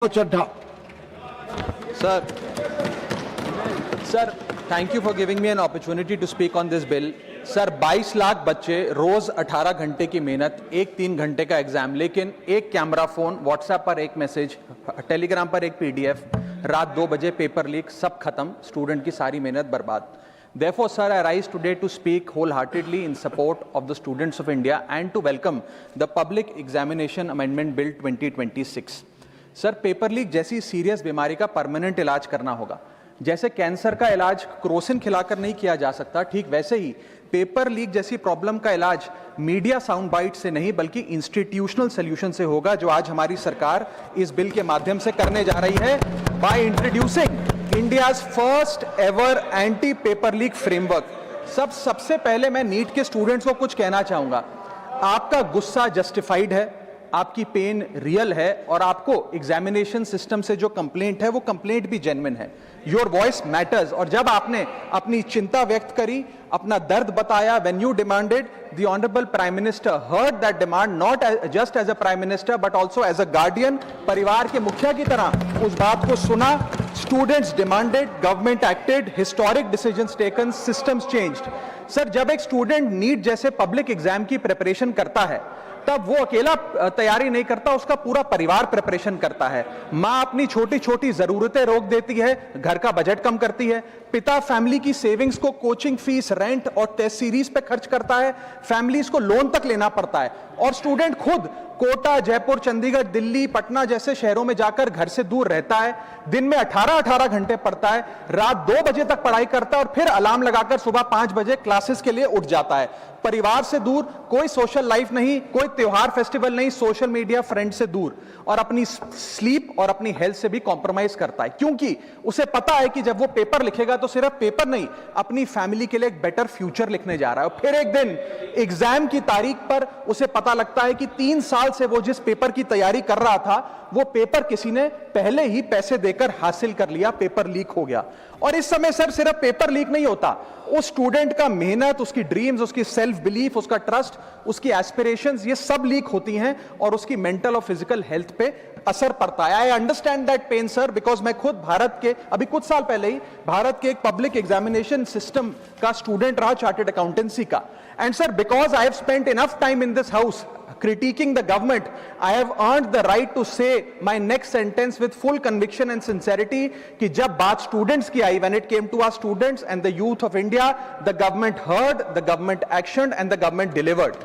Chadha sir, thank you for giving me an opportunity to speak on this bill. Sir 22 lakh बच्चे रोज 18 घंटे की मेहनत, एक 3 घंटे का एग्जाम, लेकिन एक कैमरा फोन, व्हाट्सएप पर एक मैसेज, टेलीग्राम पर एक पीडीएफ, रात 2 बजे पेपर लीक, सब खत्म, स्टूडेंट की सारी मेहनत बर्बाद. Therefore, sir, I rise today to speak wholeheartedly in support of the students of India and to welcome the Public Examination Amendment Bill 2026. Sir, paper leak जैसी सीरियस बीमारी का परमानेंट इलाज करना होगा. जैसे कैंसर का इलाज क्रोसिन खिलाकर नहीं किया जा सकता, ठीक वैसे ही पेपर लीक जैसी प्रॉब्लम का इलाज मीडिया साउंड बाइट से नहीं बल्कि इंस्टीट्यूशनल सॉल्यूशन से होगा, जो आज हमारी सरकार इस बिल के माध्यम से करने जा रही है by introducing India's first ever anti paper leak framework. सबसे पहले मैं नीट के स्टूडेंट्स को कुछ कहना चाहूंगा. आपका गुस्सा जस्टिफाइड है, आपकी पेन रियल है और आपको एग्जामिनेशन सिस्टम से जो कंप्लेंट है वो कंप्लेंट भी जेन्युइन है. Your voice matters. और जब आपने अपनी चिंता व्यक्त करी, अपना दर्द बताया, when you demanded, the honourable prime minister heard that demand, not just as a prime minister but also as a guardian, परिवार के मुखिया की तरह उस बात को सुना. Students demanded, government acted, historic decisions taken, systems changed. Sir, जब एक स्टूडेंट नीट जैसे पब्लिक एग्जाम की प्रिपरेशन करता है तब वो अकेला तैयारी नहीं करता, उसका पूरा परिवार प्रिपरेशन करता है. मां अपनी छोटी छोटी जरूरतें रोक देती है, घर का बजट कम करती है. पिता फैमिली की सेविंग्स को कोचिंग फीस, रेंट और टेस्ट सीरीज पे खर्च करता है. फैमिलीज को लोन तक लेना पड़ता है. और स्टूडेंट खुद कोटा, जयपुर, चंडीगढ़, दिल्ली, पटना जैसे शहरों में जाकर घर से दूर रहता है. दिन में 18-18 घंटे पढ़ता है, रात 2 बजे तक पढ़ाई करता है और फिर अलार्म लगाकर सुबह 5 बजे क्लासेस के लिए उठ जाता है. परिवार से दूर, कोई सोशल लाइफ नहीं, कोई त्योहार फेस्टिवल नहीं, सोशल मीडिया, फ्रेंड से दूर, और अपनी स्लीप और अपनी हेल्थ से भी कॉम्प्रोमाइज करता है, क्योंकि उसे पता है कि जब वो पेपर लिखेगा तो सिर्फ पेपर नहीं, अपनी फैमिली के लिए एक बेटर फ्यूचर लिखने जा रहा है. और फिर एक दिन एग्जाम की तारीख पर उसे पता लगता है कि 3 साल से वो जिस पेपर की तैयारी कर रहा था वो पेपर किसी ने पहले ही पैसे देकर हासिल कर लिया, पेपर लीक हो गया. और इस समय सर सिर्फ पेपर लीक नहीं होता, उस स्टूडेंट का मेहनत, उसकी ड्रीम्स, उसकी सेल्फ बिलीफ, उसका ट्रस्ट, उसकी एस्पिरेशंस, ये सब लीक होती हैं और उसकी मेंटल और फिजिकल हेल्थ पे असर पड़ता है. I understand that pain sir, because मैं खुद भारत के अभी कुछ साल पहले ही भारत के एक पब्लिक एग्जामिनेशन सिस्टम का स्टूडेंट रहा, चार्टर्ड अकाउंटेंसी का. And sir, because I have spent enough time in this house critiquing the government, I have earned the right to say my next sentence with full conviction and sincerity कि जब बात students की आई, when it came to our students and the youth of India, the government heard, the government actioned and the government delivered.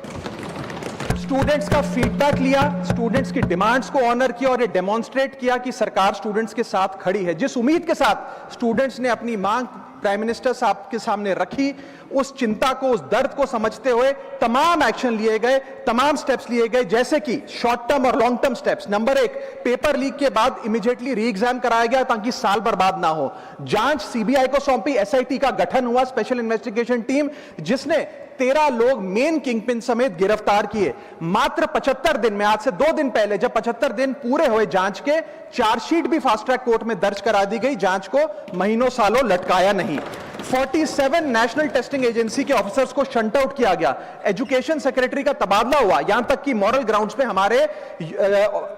Students का feedback लिया, students की demands को honour किया और ये डेमोन्स्ट्रेट किया कि सरकार स्टूडेंट्स के साथ खड़ी है. जिस उम्मीद के साथ स्टूडेंट्स ने अपनी मांग प्राइम मिनिस्टर साहब के सामने रखी, उस चिंता को, उस दर्द को समझते हुए तमाम एक्शन लिए गए, तमाम स्टेप्स लिए गए, जैसे कि शॉर्ट टर्म और long term steps. Number 1, paper leak के बाद इमीडिएटली री एग्जाम कराया गया ताकि साल बर्बाद ना हो. जांच सीबीआई को सौंपी, एसआईटी का गठन हुआ, स्पेशल इन्वेस्टिगेशन टीम, जिसने 13 लोग मेन किंगपिन समेत गिरफ्तार किए. मात्र 75 दिन में, आज से 2 दिन पहले जब 75 दिन पूरे हुए जांच के, चार्जशीट भी फास्ट ट्रैक कोर्ट में दर्ज करा दी गई. जांच को महीनों सालों लटकाया नहीं. 47 नेशनल टेस्टिंग एजेंसी के ऑफिसर्स को शंट आउट किया गया. एजुकेशन सेक्रेटरी का तबादला हुआ, यहां तक कि मॉरल ग्राउंड्स पे हमारे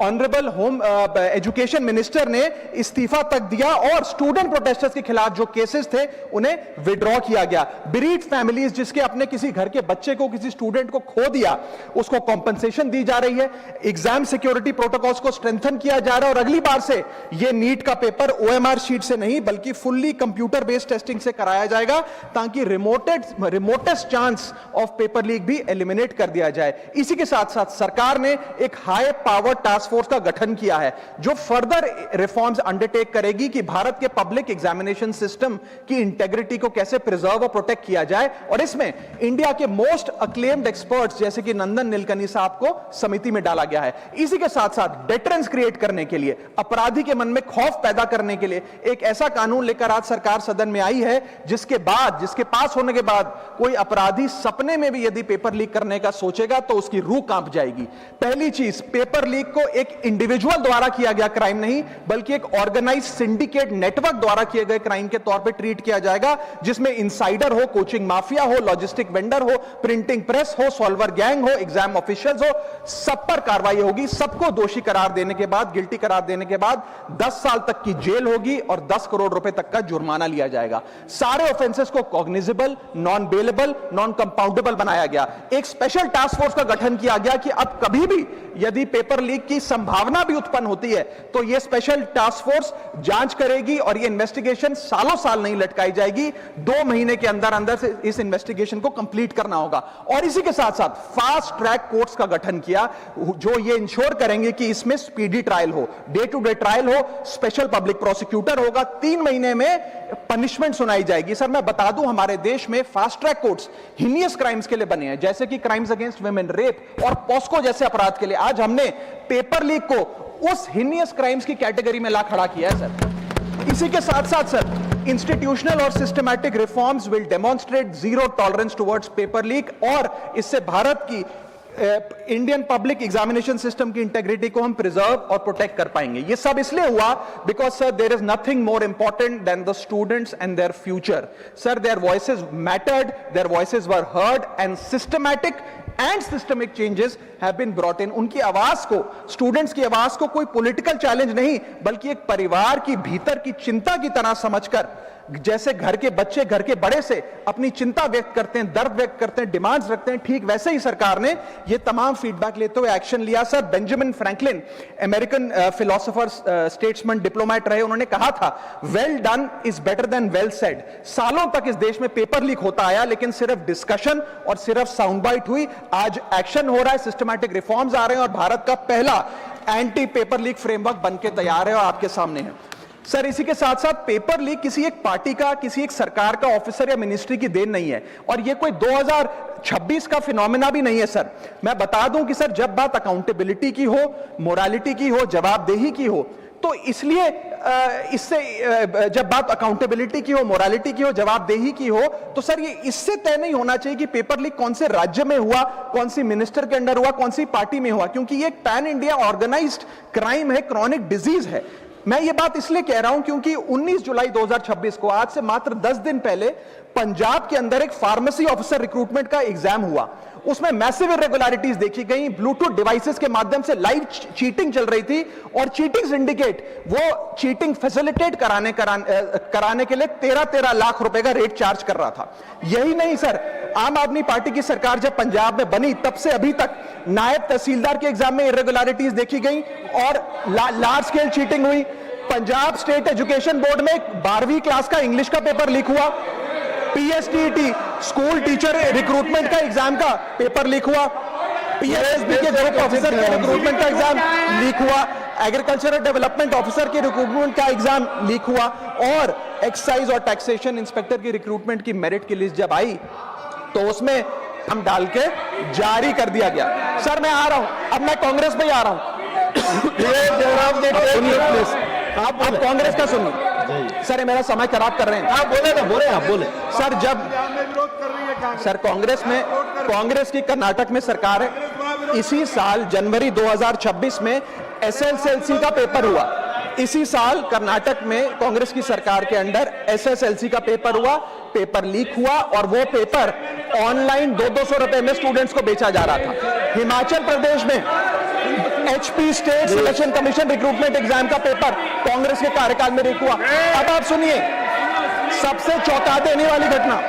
ऑनरेबल होम एजुकेशन मिनिस्टर ने इस्तीफा तक दिया और स्टूडेंट प्रोटेस्टर्स के खिलाफ जो केसेस थे उन्हें विड्रॉ किया गया. बीरीड फैमिलीज जिसके अपने किसी घर के बच्चे को, किसी स्टूडेंट को खो दिया, उसको कॉम्पनसेशन दी जा रही है. एग्जाम सिक्योरिटी प्रोटोकॉल्स को स्ट्रेंथन किया जा रहा है और अगली बार से यह नीट का पेपर ओएमआर शीट से नहीं बल्कि फुल्ली कंप्यूटर बेस्ड टेस्टिंग से कराया जाएगा ताकि remotest chance of paper leak भी एलिमिनेट कर दिया जाए. इसी के साथ साथ सरकार ने एक हाई पावर टास्क फोर्स का गठन किया है जो फर्दर रिफॉर्म्स अंडरटेक करेगी कि भारत के पब्लिक एग्जामिनेशन सिस्टम की इंटेग्रिटी को कैसे प्रिजर्व और प्रोटेक्ट किया जाए. और इसमें इंडिया के मोस्ट अक्लेम्ड एक्सपर्ट्स जैसे कि नंदन नीलकनी साहब को समिति में डाला गया है. इसी के साथ साथ डेटरेंस क्रिएट करने के लिए, अपराधी के मन में खौफ पैदा करने के लिए एक ऐसा कानून लेकर आज सरकार सदन में आई है जिसके पास होने के बाद कोई अपराधी सपने में भी यदि पेपर लीक करने का सोचेगा तो उसकी रूह कांप जाएगी। पहली चीज, पेपर लीक को एक इंडिविजुअल द्वारा किया गया क्राइम नहीं, बल्कि एक ऑर्गेनाइज सिंडिकेट नेटवर्क द्वारा किए गए क्राइम के तौर पे ट्रीट किया जाएगा, जिसमें इनसाइडर हो, कोचिंग माफिया हो, लॉजिस्टिक वेंडर हो, प्रिंटिंग प्रेस हो, सॉल्वर गैंग हो, एग्जाम ऑफिशियल्स हो, सब पर कार्रवाई होगी। सबको दोषी करार देने के बाद, गिल्टी करार देने के बाद 10 साल तक की जेल होगी और 10 करोड़ रुपए तक का जुर्माना लिया जाएगा। सारे ऑफेंसेस को cognizable, non bailable, non compoundable बनाया गया। एक स्पेशल टास्क फोर्स का गठन किया गया कि अब कभी भी यदि पेपर लीक की संभावना भी उत्पन्न होती है तो यह स्पेशल टास्क फोर्स जांच करेगी और यह इन्वेस्टिगेशन सालों साल नहीं लटकाई जाएगी। 2 महीने के अंदर अंदर से इस इन्वेस्टिगेशन को कंप्लीट करना होगा। और इसी के साथ साथ फास्ट ट्रैक कोर्ट्स का गठन किया, जो ये इंश्योर करेंगे कि इसमें स्पीडी ट्रायल हो, डे टू डे ट्रायल हो, स्पेशल पब्लिक प्रोसिक्यूटर होगा, 3 महीने में पनिशमेंट सुनाई जाएगी। सर मैं बता दूं, हमारे देश में fast track courts heinous crimes के लिए बने हैं, जैसे कि क्राइम्स अगेंस्ट वुमेन, रेप और पॉस्को जैसे अपराध के लिए। आज हमने पेपर लीक को उस हीनियस क्राइम्स की कैटेगरी में ला खड़ा किया है सर। इसी के साथ साथ सर, इंस्टीट्यूशनल और systematic reforms will demonstrate zero tolerance towards paper leak, और इससे भारत की इंडियन पब्लिक एग्जामिनेशन सिस्टम की इंटेग्रिटी को हम प्रिजर्व और प्रोटेक्ट कर पाएंगे। ये सब इसलिए हुआ because sir there is nothing more important than the students and their future. Sir their voices mattered, their voices were heard and systematic and systemic changes have been brought in. उनकी आवाज को, students की आवाज को कोई political challenge नहीं, बल्कि एक परिवार की भीतर की चिंता की तरह समझकर, जैसे घर के बच्चे घर के बड़े से अपनी चिंता व्यक्त करते हैं, दर्द व्यक्त करते हैं, डिमांड्स रखते हैं, ठीक वैसे ही सरकार ने ये तमाम फीडबैक लेते हुए एक्शन लिया। Sir Benjamin Franklin, American philosopher, statesman, diplomat रहे, उन्होंने कहा था, well done is better than well said. सालों तक इस देश में पेपर लीक होता आया, लेकिन सिर्फ डिस्कशन और सिर्फ साउंड बाइट हुई। आज एक्शन हो रहा है, सिस्टमैटिक रिफॉर्म्स आ रहे हैं और भारत का पहला एंटी पेपर लीक फ्रेमवर्क बनके तैयार है और आपके सामने है। सर इसी के साथ साथ पेपर लीक किसी एक पार्टी का, किसी एक सरकार का ऑफिसर या मिनिस्ट्री की देन नहीं है, और ये कोई 2026 का फिनोमेना भी नहीं है। सर मैं बता दूं कि सर जब बात अकाउंटेबिलिटी की हो, मोरालिटी की हो, जवाबदेही की हो, तो इसलिए इससे जब बात अकाउंटेबिलिटी की हो, मोरालिटी की हो, जवाबदेही की हो, तो सर ये इससे तय नहीं होना चाहिए कि पेपर लीक कौन से राज्य में हुआ, कौन सी मिनिस्टर के अंडर हुआ, कौन सी पार्टी में हुआ, क्योंकि ये एक पैन इंडिया ऑर्गेनाइज्ड क्राइम है, क्रॉनिक डिजीज है। मैं ये बात इसलिए कह रहा हूं क्योंकि 19 जुलाई 2026 को, आज से मात्र 10 दिन पहले, पंजाब के अंदर एक फार्मेसी ऑफिसर रिक्रूटमेंट का एग्जाम हुआ। उसमें मैसिव इरेगुलरिटीज देखी गई, ब्लूटूथ डिवाइसेस के माध्यम से लाइव चीटिंग चल रही थी, और चीटिंग सिंडिकेट वो चीटिंग फैसिलिटेट कराने के लिए 13 लाख रुपए का रेट चार्ज कर रहा था। यही नहीं सर, आम आदमी पार्टी की सरकार जब पंजाब में बनी तब से अभी तक नायब तहसीलदार के एग्जाम में इरेगुलरिटीज देखी गई और लार्ज स्केल चीटिंग हुई। पंजाब स्टेट एजुकेशन बोर्ड में 12वीं क्लास का इंग्लिश का पेपर लीक हुआ, पीएसटीईटी स्कूल टीचर रिक्रूटमेंट का एग्जाम का पेपर लीक हुआ, पीएसएसबी के ग्रुप ऑफिसर के रिक्रूटमेंट का एग्जाम लीक हुआ, एग्रीकल्चरल डेवलपमेंट ऑफिसर के रिक्रूटमेंट का एग्जाम लीक हुआ, और एक्साइज और टैक्सेशन इंस्पेक्टर की रिक्रूटमेंट की मेरिट की लिस्ट जब आई तो उसमें हम डाल के जारी कर दिया गया। सर मैं आ रहा हूं, अब मैं कांग्रेस पे आ रहा हूं। आप कांग्रेस का सुनिए सर, मेरा समय खराब कर रहे हैं। आप बोले सर, जब सर कांग्रेस की कर्नाटक में सरकार है, इसी साल जनवरी 2026 में एसएसएलसी का पेपर हुआ। इसी साल कर्नाटक में कांग्रेस की सरकार के अंडर एसएसएलसी का पेपर हुआ, पेपर लीक हुआ, और वो पेपर ऑनलाइन 200 रुपए में स्टूडेंट्स को बेचा जा रहा था। हिमाचल प्रदेश में HP state selection commission recruitment exam का पेपर कांग्रेस के कार्यकाल में लीक हुआ। अब आप सुनिए सबसे चौंका देने वाली घटना,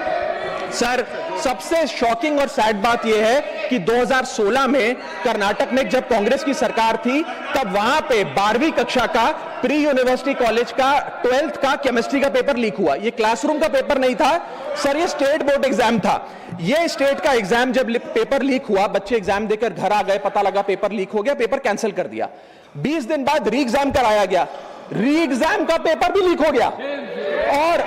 सर सबसे शॉकिंग और सैड बात यह है कि 2016 में कर्नाटक में जब कांग्रेस की सरकार थी तब वहां पे 12वीं कक्षा का प्री यूनिवर्सिटी कॉलेज का 12th का केमिस्ट्री का पेपर लीक हुआ। ये क्लासरूम का पेपर नहीं था सर, ये स्टेट बोर्ड एग्जाम था। ये स्टेट का एग्जाम जब पेपर लीक हुआ, बच्चे एग्जाम देकर घर आ गए, पता लगा पेपर लीक हो गया, पेपर कैंसिल कर दिया। 20 दिन बाद री एग्जाम कराया गया, री एग्जाम का पेपर भी लीक हो गया, और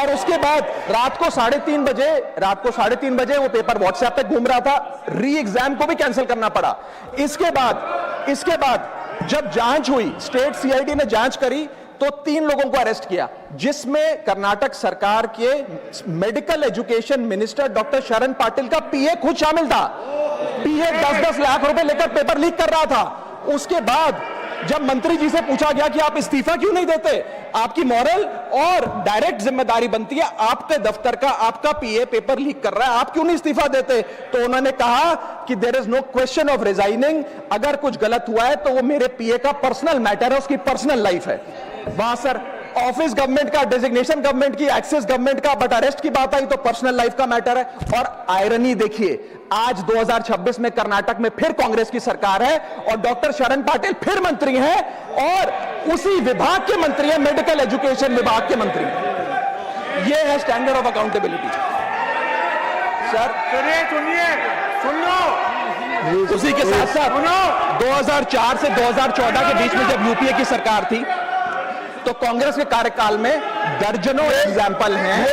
उसके बाद रात को 3:30 बजे वो पेपर व्हाट्सएप पे घूम रहा था, री एग्जाम को भी कैंसिल करना पड़ा। इसके बाद जब जांच हुई, स्टेट सीआईडी ने जांच करी तो 3 लोगों को अरेस्ट किया, जिसमें कर्नाटक सरकार के मेडिकल एजुकेशन मिनिस्टर डॉक्टर शरण पाटिल का पीए खुद शामिल था। पीए 10-10 लाख रुपए लेकर पेपर लीक कर रहा था। उसके बाद जब मंत्री जी से पूछा गया कि आप इस्तीफा क्यों नहीं देते, आपकी मॉरल और डायरेक्ट जिम्मेदारी बनती है, आपके दफ्तर का आपका पीए पेपर लीक कर रहा है, आप क्यों नहीं इस्तीफा देते? तो उन्होंने कहा कि there is no question of resigning, अगर कुछ गलत हुआ है तो वो मेरे पीए का पर्सनल मैटर है, उसकी पर्सनल लाइफ है। वहां सर ऑफिस गवर्नमेंट का, डेजिग्नेशन गवर्नमेंट की, एक्सेस गवर्नमेंट का, बट अरेस्ट की बात आई तो पर्सनल लाइफ का मैटर है। और आयरनी देखिए, आज 2026 में कर्नाटक में फिर कांग्रेस की सरकार है और डॉक्टर शरण पाटिल फिर मंत्री हैं और उसी विभाग के मंत्री हैं, मेडिकल एजुकेशन विभाग के मंत्री। ये है स्टैंडर्ड ऑफ अकाउंटेबिलिटी। सर सुन लो, उसी के साथ साथ 2004 से 2014 के बीच में जब यूपीए की सरकार थी तो कांग्रेस के कार्यकाल में दर्जनों एग्जाम्पल हैं,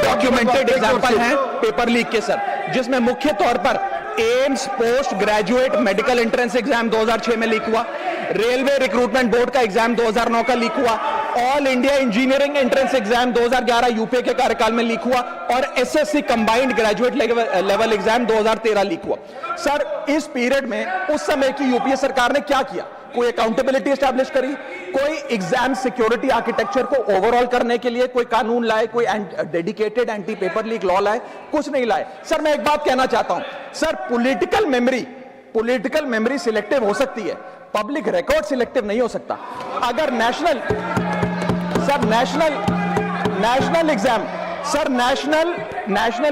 डॉक्यूमेंटेड एग्जाम्पल हैं पेपर लीक के सर, जिसमें मुख्य तौर पर AIIMS post graduate medical entrance exam 2006 में लीक हुआ, रेलवे रिक्रूटमेंट बोर्ड का एग्जाम 2009 का लीक हुआ, all India engineering entrance exam 2011 UPA के कार्यकाल में लीक हुआ और SSC combined graduate level exam 2013 leak हुआ। सर इस पीरियड में उस समय की यूपीए सरकार ने क्या किया? कोई अकाउंटेबिलिटी एस्टैब्लिश करी, कोई एग्जाम सिक्योरिटी आर्किटेक्चर को ओवरऑल करने के लिए कोई कानून लाए, कोई dedicated anti paper leak law लाए? कुछ नहीं लाए। सर मैं एक बात कहना चाहता हूं, सर पॉलिटिकल मेमोरी सिलेक्टिव हो सकती है, पब्लिक रिकॉर्ड सिलेक्टिव नहीं हो सकता। अगर नेशनल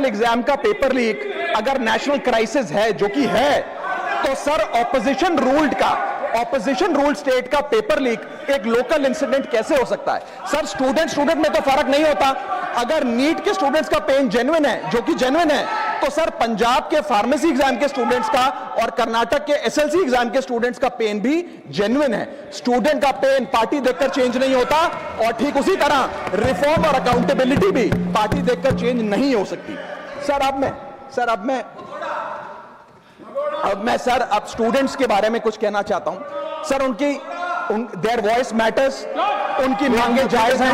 एग्जाम का पेपर लीक अगर नेशनल क्राइसिस है, जो कि है, तो सर ऑपोजिशन रूल स्टेट का पेपर लीक एक लोकल इंसिडेंट कैसे हो सकता है? सर स्टूडेंट में तो फर्क नहीं होता। अगर नीट के स्टूडेंट्स का पेन जेन्युइन है, जो कि जेन्युइन है, तो सर पंजाब के फार्मेसी एग्जाम के स्टूडेंट्स का और कर्नाटक के एसएलसी एग्जाम के स्टूडेंट्स का पेन भी जेन्युइन है। स्टूडेंट का पेन पार्टी देखकर चेंज नहीं होता और ठीक उसी तरह रिफॉर्म और अकाउंटेबिलिटी भी पार्टी देखकर चेंज नहीं हो सकती। अब मैं स्टूडेंट्स के बारे में कुछ कहना चाहता हूं। सर देयर वॉइस मैटर्स, उनकी मांगे जायज हैं।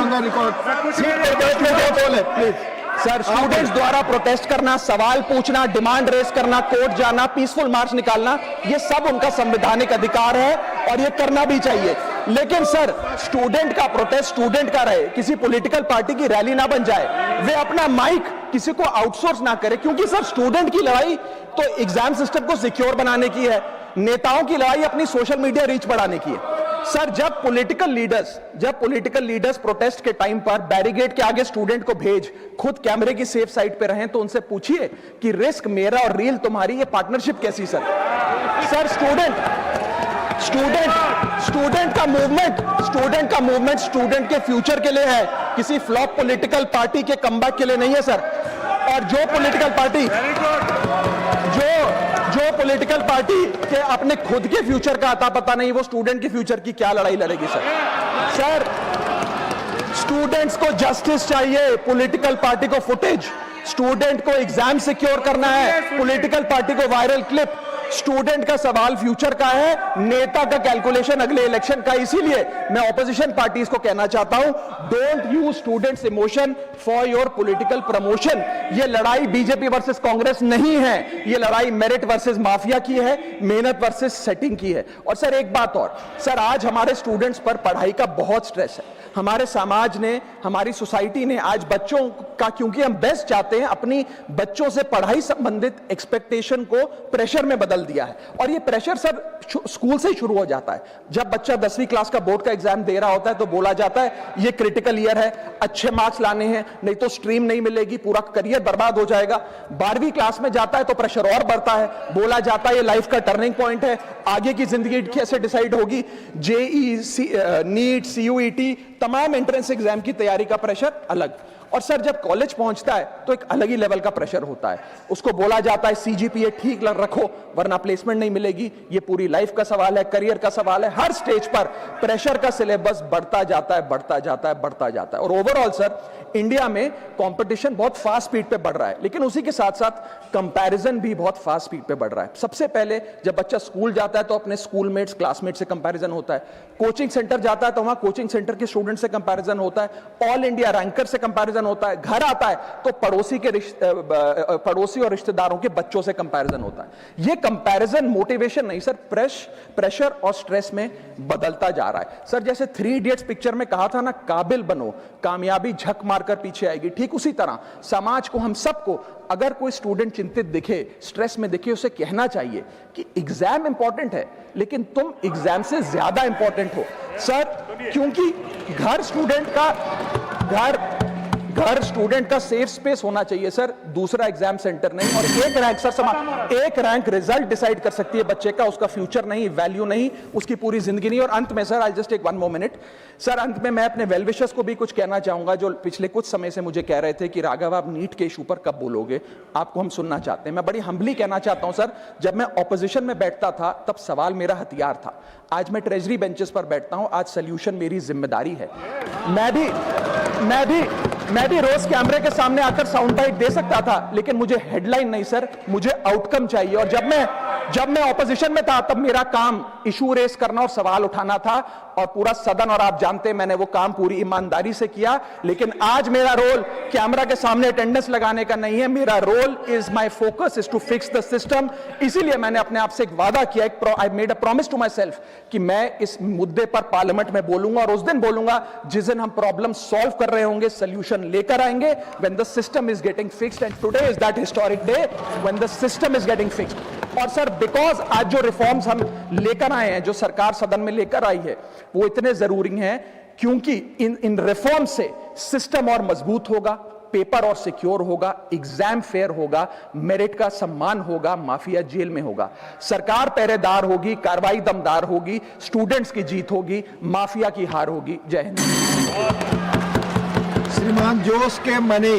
सर स्टूडेंट्स द्वारा प्रोटेस्ट करना, सवाल पूछना, डिमांड रेस करना, कोर्ट जाना, पीसफुल मार्च निकालना, ये सब उनका संवैधानिक अधिकार है और ये करना भी चाहिए। लेकिन सर स्टूडेंट का प्रोटेस्ट स्टूडेंट का रहे, किसी पॉलिटिकल पार्टी की रैली ना बन जाए, वे अपना माइक किसी को आउटसोर्स ना करे, क्योंकि सर स्टूडेंट की लड़ाई तो एग्जाम सिस्टम को सिक्योर बनाने की है, नेताओं की लड़ाई अपनी सोशल मीडिया रीच बढ़ाने की है। सर जब पॉलिटिकल लीडर्स प्रोटेस्ट के टाइम पर बैरिकेड के आगे स्टूडेंट को भेज खुद कैमरे की सेफ साइड पे रहें, तो उनसे पूछिए कि रिस्क मेरा और रील तुम्हारी, ये पार्टनरशिप कैसी? सर स्टूडेंट का मूवमेंट स्टूडेंट के फ्यूचर के लिए है, किसी फ्लॉप पॉलिटिकल पार्टी के कमबैक के लिए नहीं है सर। और जो पॉलिटिकल पार्टी के अपने खुद के फ्यूचर का आता पता नहीं, वो स्टूडेंट के फ्यूचर की क्या लड़ाई लड़ेगी सर? स्टूडेंट्स को जस्टिस चाहिए, पॉलिटिकल पार्टी को फुटेज। स्टूडेंट को एग्जाम सिक्योर करना है, पॉलिटिकल पार्टी को वायरल क्लिप। स्टूडेंट का सवाल फ्यूचर का है, नेता का कैलकुलेशन अगले इलेक्शन का। इसीलिए मैं ऑपोजिशन पार्टीज को कहना चाहता हूं, don't use students emotion for your political promotion. ये लड़ाई बीजेपी वर्सेस कांग्रेस नहीं है, ये लड़ाई मेरिट वर्सेस माफिया की है, मेहनत वर्सेस सेटिंग की है। और सर एक बात और, सर आज हमारे स्टूडेंट्स पर पढ़ाई का बहुत स्ट्रेस है। हमारे समाज ने, हमारी सोसाइटी ने आज बच्चों का, क्योंकि हम बेस्ट चाहते हैं, अपनी बच्चों से पढ़ाई संबंधित एक्सपेक्टेशन को प्रेशर में बदल दिया है। और ये प्रेशर सर स्कूल से ही शुरू हो जाता है। जब बच्चा 10वीं क्लास का बोर्ड का एग्जाम दे रहा होता है तो बोला जाता है ये क्रिटिकल ईयर है, अच्छे मार्क्स लाने हैं, नहीं तो स्ट्रीम नहीं मिलेगी, पूरा करियर बर्बाद हो जाएगा। 12वीं क्लास में जाता है तो प्रेशर और बढ़ता है, बोला जाता है ये लाइफ का टर्निंग पॉइंट है, आगे की जिंदगी कैसे डिसाइड होगी। जेईई, नीट, सीयूईटी, तमाम एंट्रेंस एग्जाम की तैयारी का प्रेशर अलग। और सर जब कॉलेज पहुंचता है तो एक अलग ही लेवल का प्रेशर होता है, उसको बोला जाता है सीजीपीए ठीक रखो वरना प्लेसमेंट नहीं मिलेगी। ये पूरी लाइफ का सवाल है, करियर का सवाल है, हर स्टेज पर प्रेशर का सिलेबस बढ़ता जाता है, बढ़ता जाता है, बढ़ता जाता है। और ओवरऑल सर इंडिया में कंपटीशन बहुत फास्ट स्पीड पे बढ़ रहा है, लेकिन उसी के साथ साथ कंपैरिजन भी बहुत फास्ट स्पीड पे बढ़ रहा है। सबसे पहले जब बच्चा स्कूल जाता है तो अपने स्कूलमेट्स क्लासमेट से कंपैरिजन होता है, कोचिंग सेंटर जाता है तो वहां कोचिंग सेंटर के स्टूडेंट से कंपैरिजन होता है, ऑल इंडिया रैंकर से कंपैरिजन होता है, घर आता है तो पड़ोसी और रिश्तेदारों के बच्चों से कंपैरिजन होता है। यह कंपैरिजन मोटिवेशन नहीं सर, प्रेशर और स्ट्रेस में बदलता जा रहा है। सर जैसे 3 इडियट्स पिक्चर में कहा था ना, काबिल बनो कामयाबी झक मारकर पीछे आएगी, ठीक उसी तरह समाज को, हम सबको, अगर कोई स्टूडेंट चिंतित दिखे, स्ट्रेस में दिखे, उसे कहना चाहिए कि एग्जाम इंपॉर्टेंट है लेकिन तुम एग्जाम से ज्यादा इंपॉर्टेंट हो सर, क्योंकि घर स्टूडेंट का सेफ स्पेस होना चाहिए सर, दूसरा एग्जाम सेंटर नहीं। और एक रैंक रिजल्ट डिसाइड कर सकती है बच्चे का, उसका फ्यूचर नहीं, वैल्यू नहीं, उसकी पूरी जिंदगी नहीं। और अंत में sir, I just take 1 more minute sir, अंत में मैं अपने वेल विशर्स को भी कुछ कहना चाहूंगा जो पिछले कुछ समय से मुझे कह रहे थे कि राघव आप नीट के इशू पर कब बोलोगे, आपको हम सुनना चाहते हैं। मैं बड़ी हम्बली कहना चाहता हूं सर, जब मैं ऑपोजिशन में बैठता था तब सवाल मेरा हथियार था, आज मैं ट्रेजरी बेंचेस पर बैठता हूं, आज सोल्यूशन मेरी जिम्मेदारी है। मैं भी रोज कैमरे के सामने आकर साउंड बाइट दे सकता था, लेकिन मुझे हेडलाइन नहीं सर, मुझे आउटकम चाहिए। और जब मैं ऑपोजिशन में था तब मेरा काम इशू रेस करना और सवाल उठाना था, और पूरा सदन और आप जानते हैं मैंने वो काम पूरी ईमानदारी से किया। लेकिन आज मेरा रोल कैमरा के सामने अटेंडेंस लगाने का नहीं है, मेरा role is my focus is to fix the system. इसीलिए मैंने अपने आप से एक वादा किया, I made a promise to myself कि मैं इस मुद्दे पर पार्लियामेंट में बोलूंगा, और उस दिन बोलूंगा जिस दिन हम प्रॉब्लम सॉल्व कर रहे होंगे, सोल्यूशन लेकर आएंगे, when the system is getting fixed, and today is that historic day when the system is getting fixed। और सर बिकॉज आज जो रिफॉर्म्स हम लेकर आए हैं, जो सरकार सदन में लेकर आई है, वो इतने जरूरी हैं क्योंकि इन रिफॉर्म से सिस्टम और मजबूत होगा, पेपर और सिक्योर होगा, एग्जाम फेयर होगा, मेरिट का सम्मान होगा, माफिया जेल में होगा, सरकार पहरेदार होगी, कार्रवाई दमदार होगी, स्टूडेंट्स की जीत होगी, माफिया की हार होगी। जय हिंद। श्रीमान जोश के मनी